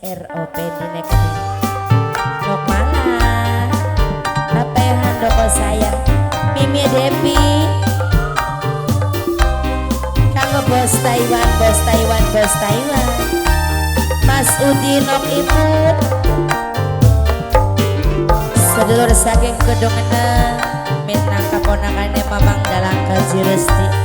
ROP di nekti Nok malah Tapehan doko sayang Mimi Depi Kanggo bos Taiwan, bos Taiwan, bos Taiwan Mas Udi Nok Iput Sedulur saking kedungena Minang kaponakannya Mamang Dalang Kaji Resti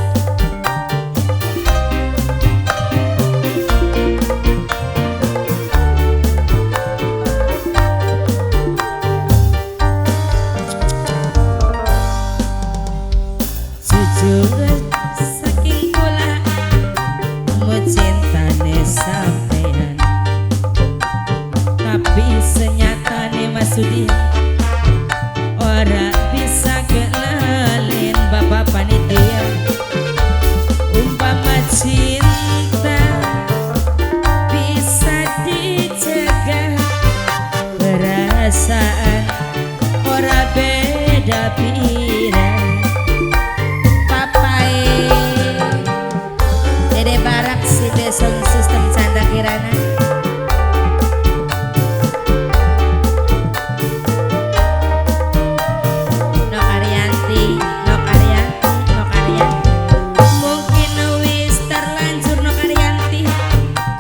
saking kula mucintane sampean tapi senyatane Mas Sudi ora bisa kenalin Bapak Panitia umpama cinta bisa dicegah perasaan ora beda pirang Sound system Canda Kirana Nok Arianti Nok Arianti Nok Arianti mungkin wis terlanjur Nok Arianti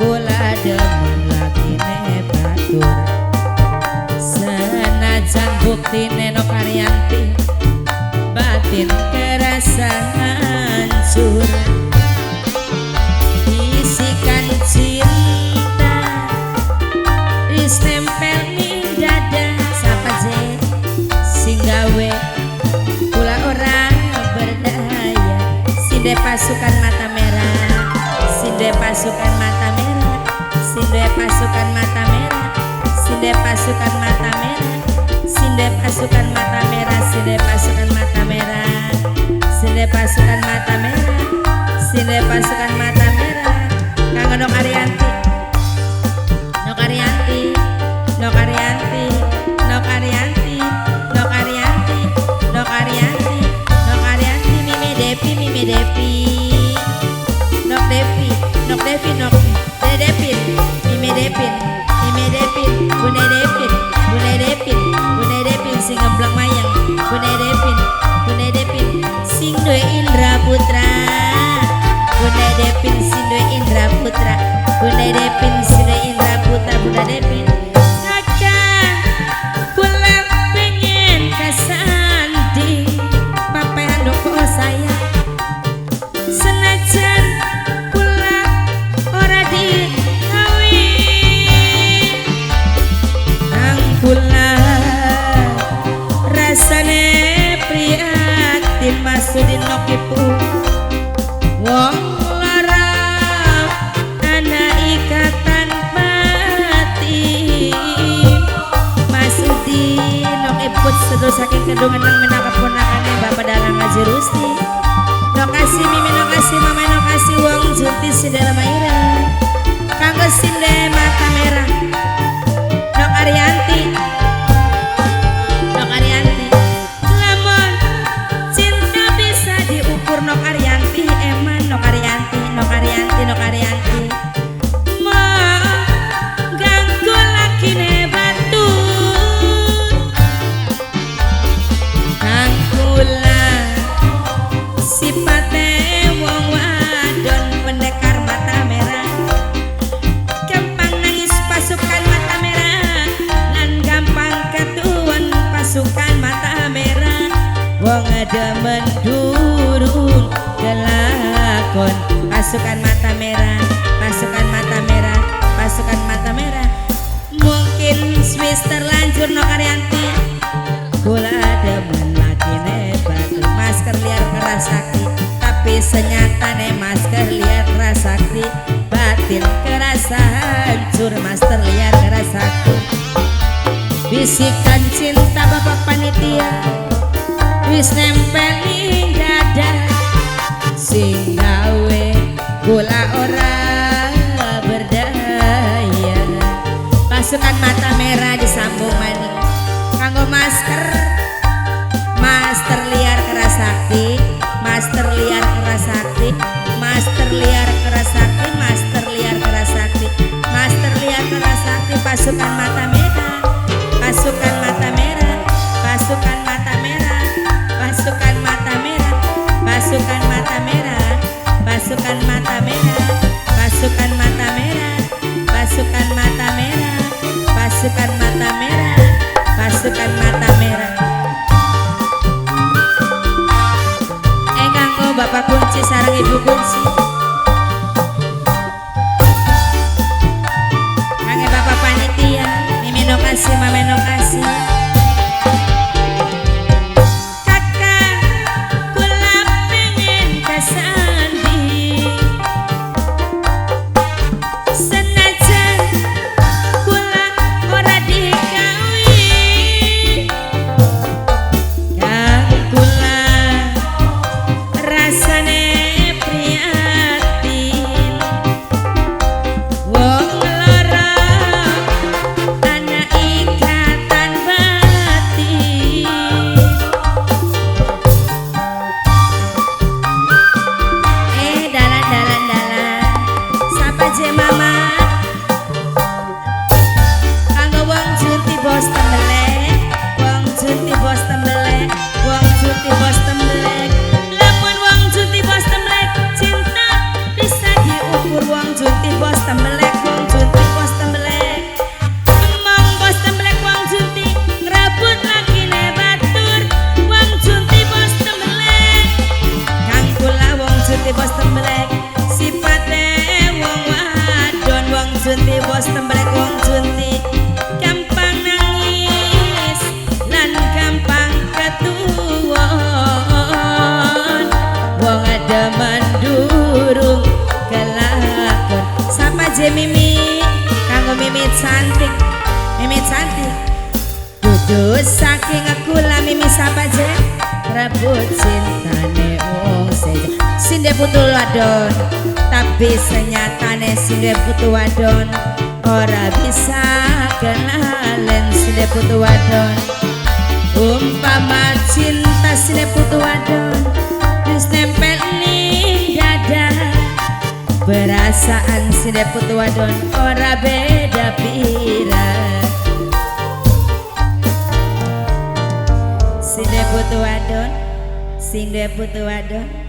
kula demen lakine batur senajan buktine Nok Arianti batin kerasa hancur cinta wis nempel ning dada sapa je sing gawe kula ora berdaya sinde pasukan mata merah sinde pasukan mata merah sinde pasukan mata merah sinde pasukan mata merah sinde pasukan mata merah sinde pasukan mata merah sinde pasukan mata merah sinde pasukan mata merah Kang Nok Arianti Nok Arianti Nok Arianti Nok Arianti Nok Arianti Nok Arianti Nok Arianti Mimi Depi Mimi Depi Nok Depi Nok Depi Nok Depin Mimi Depin Mimi Depin Bune Depin Bune Depin Bune Depin sing ngeblang mayang Bune Depin Bune Depin sing Dwe Indra Putra Bunda Depin Sindwe Indra Putra Bunda Depin Sindwe Indra Putra Bunda Depin kakak kula pengen kasanding papean doko saya senajan kula ora dikawin nang kula rasane prihatin Masudin Nokipu wong ikatan batin Mas Udi Nok Iput sedulur saking kedungan nang menangkap ponakane Bapak Dalang Haji Rusti Nok kasih Mimi Nok kasih Mama Nok kasih wong Junti Sinde Lemaira kanggo Sinde mata merah Nok Arianti Nok Arianti lamun cinta bisa diukur Nok Arianti eman Nok Arianti Nok Arianti Nok Arianti wong demen durung kelakon pasukan mata merah pasukan mata merah pasukan mata merah mungkin Swiss terlanjur Nok Arianti kula demen lakine batu masker liar keras sakti tapi senyatane masker liar keras sakti batin kerasa hancur masker liar keras sakti bisikan cinta Bapak Panitia wis nempel ning dada sing gawe kula ora berdaya pasukan mata merah disambung maning kanggo masker master liar keras sakti master liar keras sakti master liar keras sakti master liar keras sakti master liar keras sakti pasukan mata merah, pasukan mata merah, pasukan mata merah, pasukan mata merah, pasukan mata merah, pasukan mata merah, pasukan mata merah, pasukan mata merah, pasukan mata merah, pasukan mata merah. Kanggo Bapak Kunci sareng Ibu Kunci. Kangge Bapak Panitia, Mimino kasih, Mameno kasih. Kakak kula pengen kasandi, senajan kula ora dikawin, kang kula rasane prihatin, wong lara ana ikatan batin. Dalan sapa je mama kanggo wong Junti bos tembelek, wong Junti bos tembelek, wong Junti bos tembelek. Lamun wong Junti bos tembelek, cinta bisa diukur. Wong Junti bos tembelek, wong Junti bos tembelek. Emang bos tembelek wong Junti ngerebut lakine batur. Wong Junti bos tembelek, kang kula wong Junti bos tembelek. Sipate wong wadon, wong Junti bos tembelek, wong Junti gampang nangis lan gampang ketuwon, wong adaman durung kelakon. Sapa je Mimi kanggo Mimi cantik, Mimi cantik. Dudu saking kula Mimi sapa je rebut cintane wong sejo. Sinde putu wadon, tapi senyatane sinde putu wadon ora bisa kenalen. Sinde putu wadon umpama cinta, sinde putu wadon wis nempel ning dada. Perasaan sinde putu wadon ora beda pira. Sinde putu wadon, sinde putu wadon